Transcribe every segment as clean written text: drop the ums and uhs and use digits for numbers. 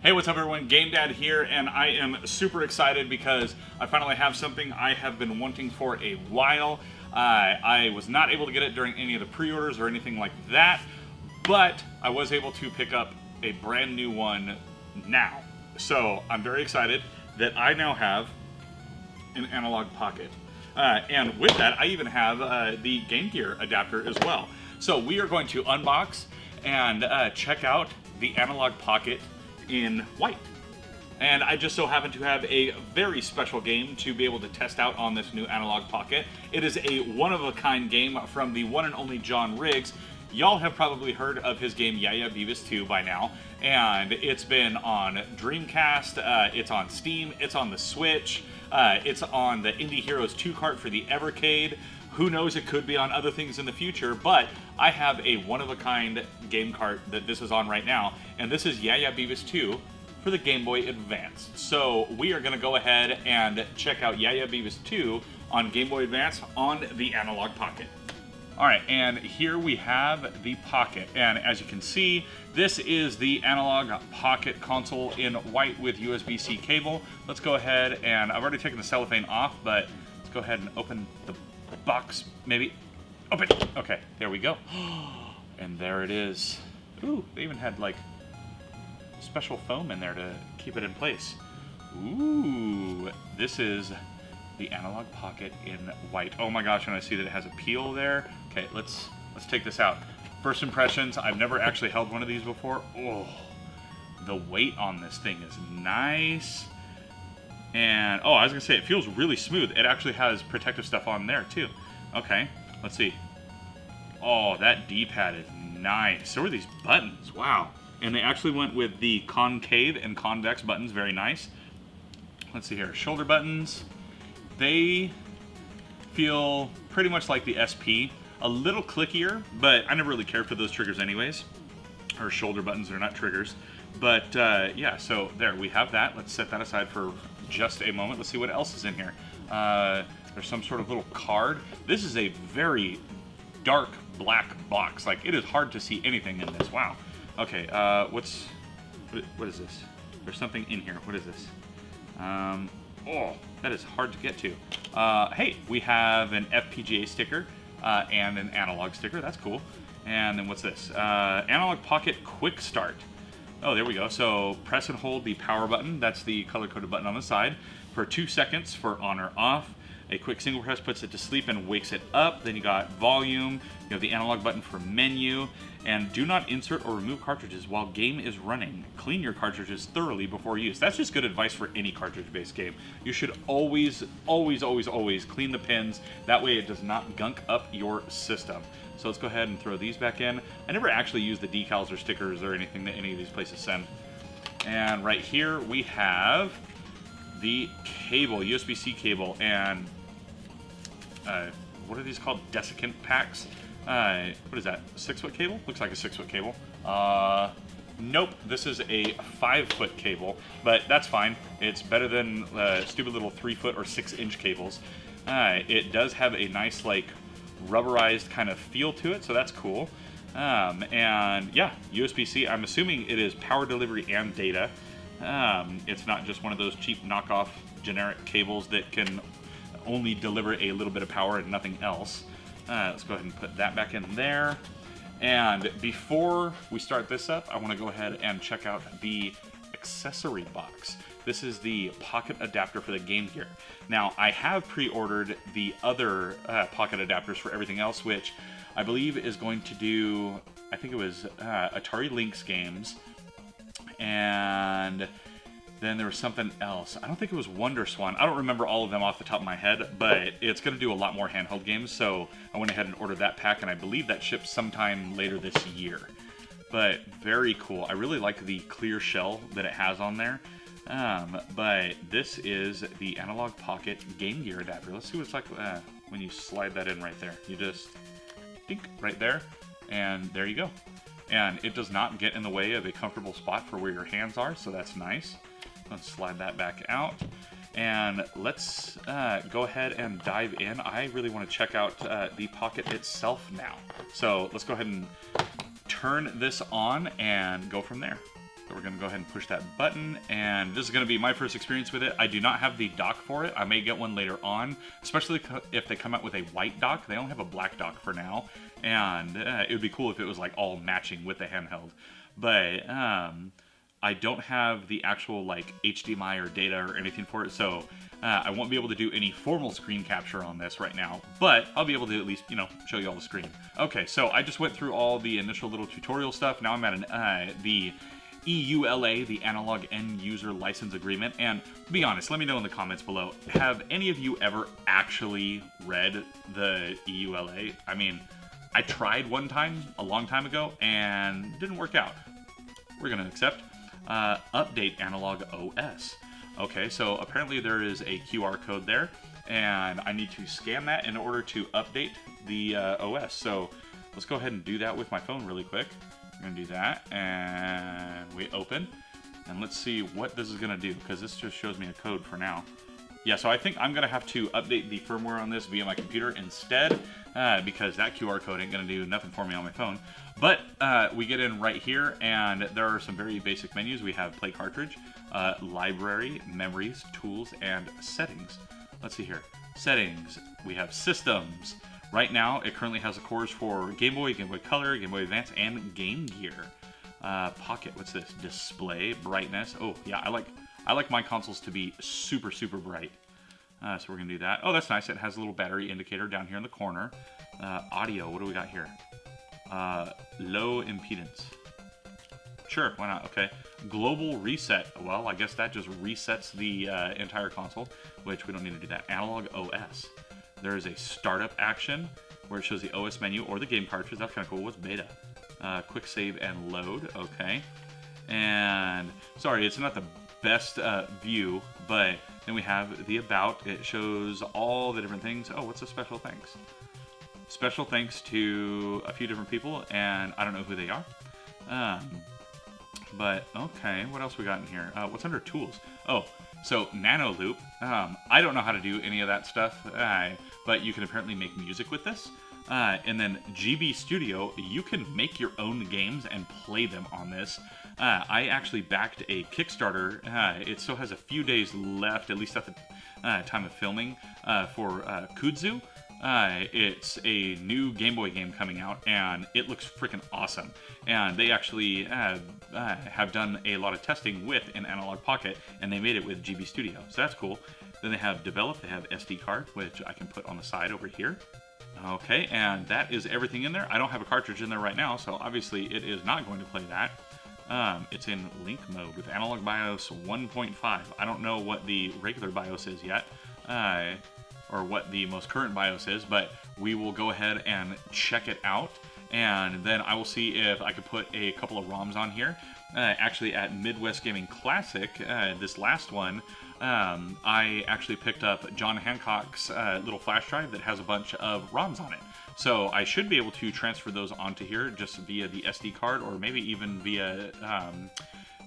Hey, what's up everyone? Game Dad here, and I am super excited because I finally have something I have been wanting for a while. I was not able to get it during any of the pre-orders or anything like that, but I was able to pick up a brand new one now. So I'm very excited that I now have an Analogue Pocket. And with that, I even have the Game Gear adapter as well. So we are going to unbox and check out the Analogue Pocket in white. And I just so happen to have a very special game to be able to test out on this new Analogue Pocket. It is a one-of-a-kind game from the one and only John Riggs. Y'all have probably heard of his game Yeah Yeah Beavis 2 by now, and it's been on Dreamcast, it's on Steam, it's on the Switch, it's on the Indie Heroes 2 cart for the Evercade. Who knows, it could be on other things in the future, but I have a one-of-a-kind game cart that this is on right now, and this is Yeah Yeah Beavis 2 for the Game Boy Advance. So we are going to go ahead and check out Yeah Yeah Beavis 2 on Game Boy Advance on the Analogue Pocket. Alright, and here we have the Pocket, and as you can see, this is the Analogue Pocket console in white with USB-C cable. Let's go ahead and, I've already taken the cellophane off, but let's go ahead and open the box, maybe. Open! Okay, there we go. And there it is. Ooh, they even had like special foam in there to keep it in place. Ooh, this is the Analogue Pocket in white. Oh my gosh, and I see that it has a peel there. Okay, let's take this out. First impressions, I've never actually held one of these before. Oh, the weight on this thing is nice. And, oh, I was going to say, it feels really smooth. It actually has protective stuff on there, too. Okay, let's see. Oh, that D-pad is nice. So are these buttons. Wow. And they actually went with the concave and convex buttons. Very nice. Let's see here. Shoulder buttons. They feel pretty much like the SP. A little clickier, but I never really cared for those triggers anyways. Or shoulder buttons are not triggers. But, yeah, so there, we have that. Let's set that aside for just a moment. Let's see what else is in here. There's some sort of little card. This is a very dark black box. Like, it is hard to see anything in this. Wow. Okay, what is this? There's something in here. What is this? Oh, that is hard to get to. Hey, we have an FPGA sticker and an analog sticker. That's cool. And then what's this? Analogue Pocket Quick Start. Oh, there we go. So press and hold the power button. That's the color-coded button on the side for 2 seconds for on or off. A quick single press puts it to sleep and wakes it up. Then you got volume. You have the analog button for menu. And do not insert or remove cartridges while game is running. Clean your cartridges thoroughly before use. That's just good advice for any cartridge-based game. You should always, always, always, always clean the pins. That way it does not gunk up your system. So let's go ahead and throw these back in. I never actually use the decals or stickers or anything that any of these places send. And right here we have the cable, USB-C cable, and what are these called? Desiccant packs? What is that? 6-foot cable? Looks like a 6-foot cable. Nope, this is a 5-foot cable, but that's fine. It's better than stupid little 3-foot or 6-inch cables. It does have a nice, like, rubberized kind of feel to it, so that's cool. And yeah, USB-C, I'm assuming it is power delivery and data. It's not just one of those cheap knockoff generic cables that can only deliver a little bit of power and nothing else. Let's go ahead and put that back in there. And before we start this up, I want to go ahead and check out the accessory box. This is the pocket adapter for the Game Gear. Now, I have pre-ordered the other pocket adapters for everything else, which I believe is going to do, I think it was Atari Lynx games, and then there was something else. I don't think it was Wonder Swan. I don't remember all of them off the top of my head, but it's going to do a lot more handheld games, so I went ahead and ordered that pack, and I believe that ships sometime later this year. But very cool. I really like the clear shell that it has on there. But this is the Analogue Pocket Game Gear adapter. Let's see what it's like when you slide that in right there. You just dink right there, and there you go. And it does not get in the way of a comfortable spot for where your hands are, so that's nice. Let's slide that back out. And let's go ahead and dive in. I really want to check out the Pocket itself now. So let's go ahead and turn this on and go from there. So we're going to go ahead and push that button, and this is going to be my first experience with it. I do not have the dock for it. I may get one later on, especially if they come out with a white dock. They don't have a black dock for now, and it would be cool if it was like all matching with the handheld. But I don't have the actual like HDMI or data or anything for it, so I won't be able to do any formal screen capture on this right now, but I'll be able to at least, you know, show you all the screen. Okay, so I just went through all the initial little tutorial stuff. Now I'm at the EULA, the Analog End User License Agreement, and to be honest, let me know in the comments below, have any of you ever actually read the EULA? I mean, I tried one time, a long time ago, and didn't work out. We're gonna accept. Update Analog OS. Okay, so apparently there is a QR code there, and I need to scan that in order to update the OS. So let's go ahead and do that with my phone really quick. We're going to do that, and we open, and let's see what this is going to do, because this just shows me a code for now. Yeah, so I think I'm going to have to update the firmware on this via my computer instead, because that QR code ain't going to do nothing for me on my phone. But we get in right here, and there are some very basic menus. We have Play Cartridge, Library, Memories, Tools, and Settings. Let's see here. Settings. We have Systems. Right now, it currently has the cores for Game Boy, Game Boy Color, Game Boy Advance, and Game Gear. Pocket. What's this? Display. Brightness. Oh, yeah, I like my consoles to be super, super bright. So we're going to do that. Oh, that's nice. It has a little battery indicator down here in the corner. Audio. What do we got here? Low impedance. Sure, why not? Okay. Global reset. Well, I guess that just resets the entire console, which we don't need to do that. Analog OS. There is a startup action where it shows the OS menu or the game cartridge. That's kind of cool. What's beta? Quick save and load. Okay. And sorry, it's not the best view, but then we have the about. It shows all the different things. Oh, what's a special thanks? Special thanks to a few different people, and I don't know who they are. But okay, what else we got in here? What's under tools? Oh, so Nano Loop. I don't know how to do any of that stuff, but you can apparently make music with this. And then GB Studio, you can make your own games and play them on this. I actually backed a Kickstarter. It still has a few days left, at least at the time of filming, for Kudzu. It's a new Game Boy game coming out, and it looks freaking awesome. And they actually have done a lot of testing with an Analogue Pocket, and they made it with GB Studio, so that's cool. Then they have Develop, they have SD card, which I can put on the side over here. Okay, and that is everything in there. I don't have a cartridge in there right now, so obviously it is not going to play that. It's in link mode with Analog BIOS 1.5. I don't know what the regular BIOS is yet, or what the most current BIOS is, but we will go ahead and check it out, and then I will see if I could put a couple of ROMs on here. Actually, at Midwest Gaming Classic, this last one, I actually picked up John Hancock's little flash drive that has a bunch of ROMs on it. So I should be able to transfer those onto here just via the SD card, or maybe even via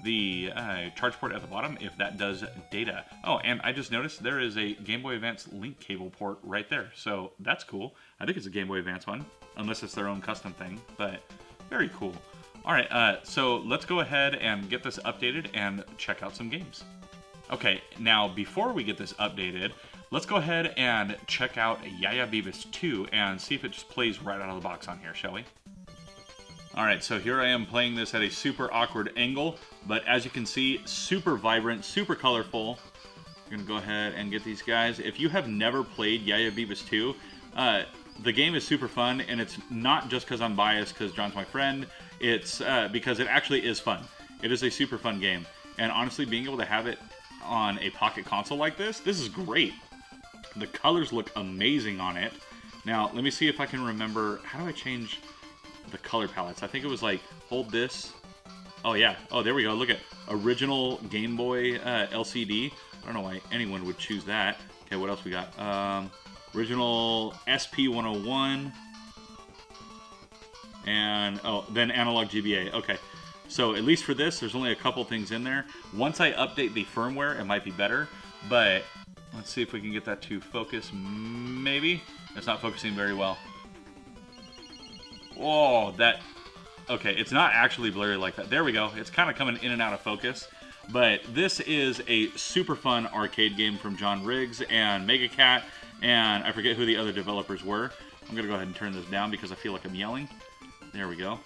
the charge port at the bottom if that does data. Oh, and I just noticed there is a Game Boy Advance link cable port right there. So that's cool. I think it's a Game Boy Advance one, unless it's their own custom thing, but very cool. All right, so let's go ahead and get this updated and check out some games. Okay, now before we get this updated, let's go ahead and check out Yaya Beavis 2 and see if it just plays right out of the box on here, shall we? Alright, so here I am playing this at a super awkward angle, but as you can see, super vibrant, super colorful. I'm going to go ahead and get these guys. If you have never played Yaya Beavis 2, the game is super fun, and it's not just because I'm biased because John's my friend. It's because it actually is fun. It is a super fun game, and honestly, being able to have it on a pocket console like this is great. The colors look amazing on it. Now, let me see if I can remember, how do I change the color palettes? I think it was like, hold this. Oh yeah, oh there we go, look at original Game Boy LCD. I don't know why anyone would choose that. Okay, what else we got? Original SP101. And, oh, then Analog GBA, okay. So at least for this, there's only a couple things in there. Once I update the firmware, it might be better, but let's see if we can get that to focus, maybe? It's not focusing very well. Whoa, that Okay, it's not actually blurry like that. There we go. It's kind of coming in and out of focus. But this is a super fun arcade game from John Riggs and MegaCat, and I forget who the other developers were. I'm going to go ahead and turn this down because I feel like I'm yelling. There we go.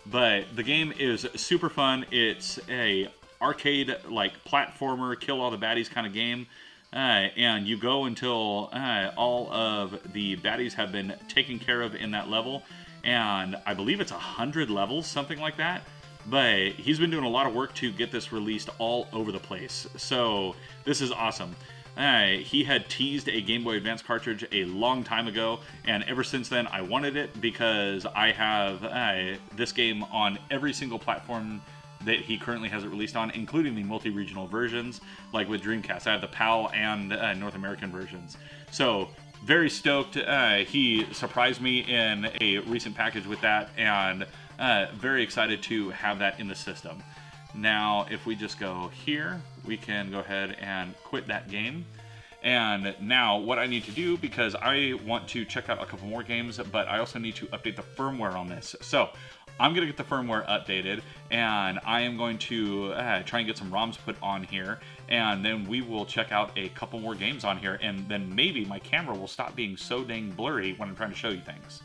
But the game is super fun. It's a arcade, like, platformer, kill all the baddies kind of game. And you go until all of the baddies have been taken care of in that level. And I believe it's 100 levels, something like that. But he's been doing a lot of work to get this released all over the place. So this is awesome. He had teased a Game Boy Advance cartridge a long time ago, and ever since then I wanted it because I have this game on every single platform that he currently has it released on, including the multi-regional versions, like with Dreamcast. I have the PAL and North American versions. So very stoked. He surprised me in a recent package with that, and very excited to have that in the system. Now, if we just go here, we can go ahead and quit that game. And now what I need to do, because I want to check out a couple more games, but I also need to update the firmware on this. So I'm going to get the firmware updated, and I am going to try and get some ROMs put on here, and then we will check out a couple more games on here, and then maybe my camera will stop being so dang blurry when I'm trying to show you things.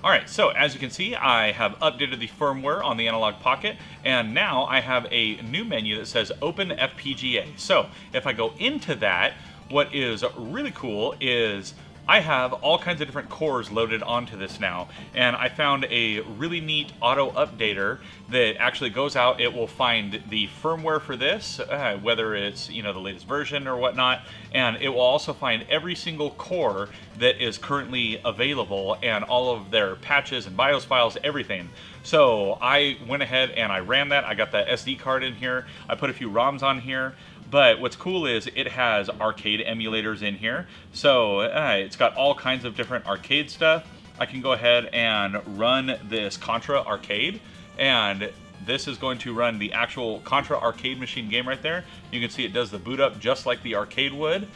Alright, so as you can see, I have updated the firmware on the Analogue Pocket, and now I have a new menu that says Open FPGA. So if I go into that, what is really cool is I have all kinds of different cores loaded onto this now, and I found a really neat auto updater that actually goes out. It will find the firmware for this, whether it's, you know, the latest version or whatnot, and it will also find every single core that is currently available and all of their patches and BIOS files, everything. So I went ahead and I ran that. I got the SD card in here. I put a few ROMs on here. But what's cool is it has arcade emulators in here. So it's got all kinds of different arcade stuff. I can go ahead and run this Contra arcade, and this is going to run the actual Contra arcade machine game right there. You can see it does the boot up just like the arcade would.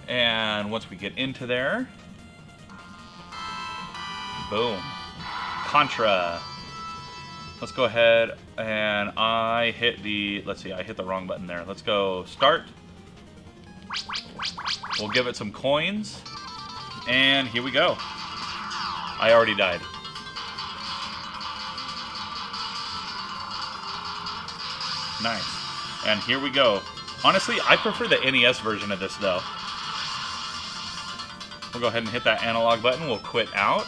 And once we get into there, boom, Contra. Let's go ahead and I hit the, let's see, I hit the wrong button there. Let's go start. We'll give it some coins. And here we go. I already died. Nice. And here we go. Honestly, I prefer the NES version of this though. We'll go ahead and hit that analog button. We'll quit out.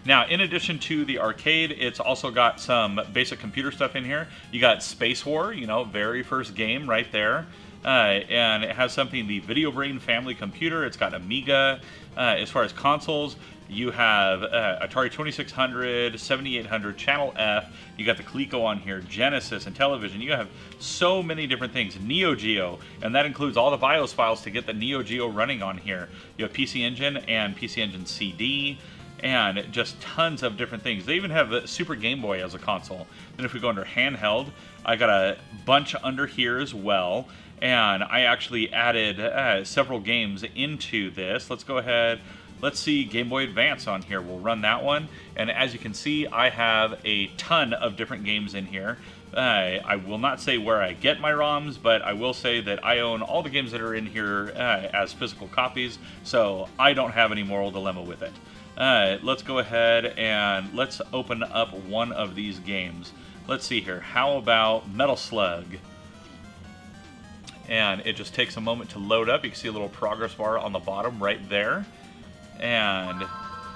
Now, in addition to the arcade, it's also got some basic computer stuff in here. You got Space War, you know, very first game right there. And it has something, the Video Brain family computer. It's got Amiga. As far as consoles, you have Atari 2600, 7800, Channel F. You got the Coleco on here, Genesis, and television. You have so many different things. Neo Geo, and that includes all the BIOS files to get the Neo Geo running on here. You have PC Engine and PC Engine CD. And just tons of different things. They even have the Super Game Boy as a console. Then if we go under Handheld, I got a bunch under here as well. And I actually added several games into this. Let's go ahead. Let's see Game Boy Advance on here. We'll run that one. And as you can see, I have a ton of different games in here. I will not say where I get my ROMs, but I will say that I own all the games that are in here as physical copies. So I don't have any moral dilemma with it. Let's go ahead and let's open up one of these games. Let's see here. How about Metal Slug? And it just takes a moment to load up. You can see a little progress bar on the bottom right there. And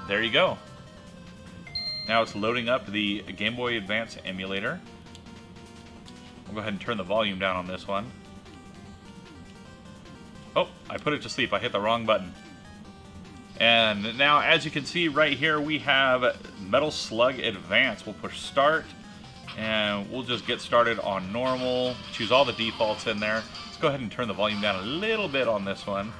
there you go. Now it's loading up the Game Boy Advance emulator. We'll go ahead and turn the volume down on this one. Oh, I put it to sleep. I hit the wrong button. And now, as you can see right here, we have Metal Slug Advance. We'll push start, and we'll just get started on normal. Choose all the defaults in there. Let's go ahead and turn the volume down a little bit on this one.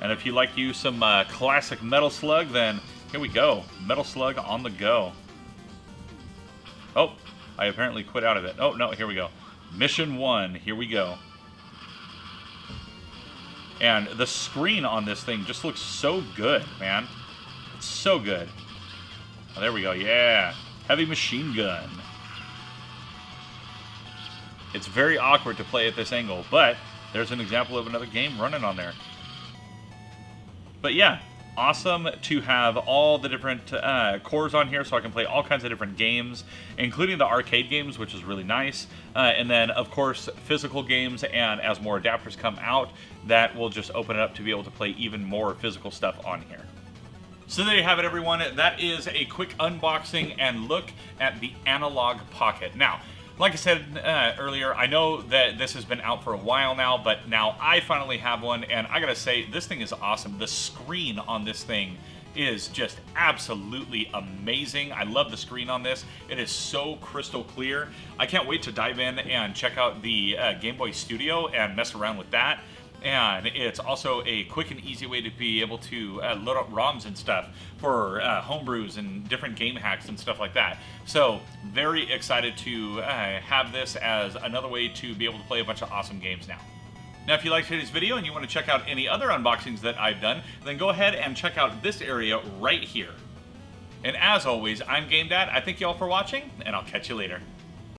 And if you like you some classic Metal Slug, then here we go. Metal Slug on the go. Oh, I apparently quit out of it. Oh, no, here we go. Mission 1, here we go. And the screen on this thing just looks so good, man. It's so good. Oh, there we go, yeah. Heavy machine gun. It's very awkward to play at this angle, but there's an example of another game running on there. But yeah, awesome to have all the different cores on here so I can play all kinds of different games, including the arcade games, which is really nice. And then, of course, physical games, and as more adapters come out, that will just open it up to be able to play even more physical stuff on here. So there you have it, everyone. That is a quick unboxing and look at the Analogue Pocket. Now, like I said earlier, I know that this has been out for a while now, but now I finally have one, and I gotta say, this thing is awesome. The screen on this thing is just absolutely amazing. I love the screen on this. It is so crystal clear. I can't wait to dive in and check out the Game Boy Studio and mess around with that. And it's also a quick and easy way to be able to load up ROMs and stuff for homebrews and different game hacks and stuff like that. So very excited to have this as another way to be able to play a bunch of awesome games now. Now, if you liked today's video and you want to check out any other unboxings that I've done, then go ahead and check out this area right here. And as always, I'm GameDad. I thank you all for watching, and I'll catch you later.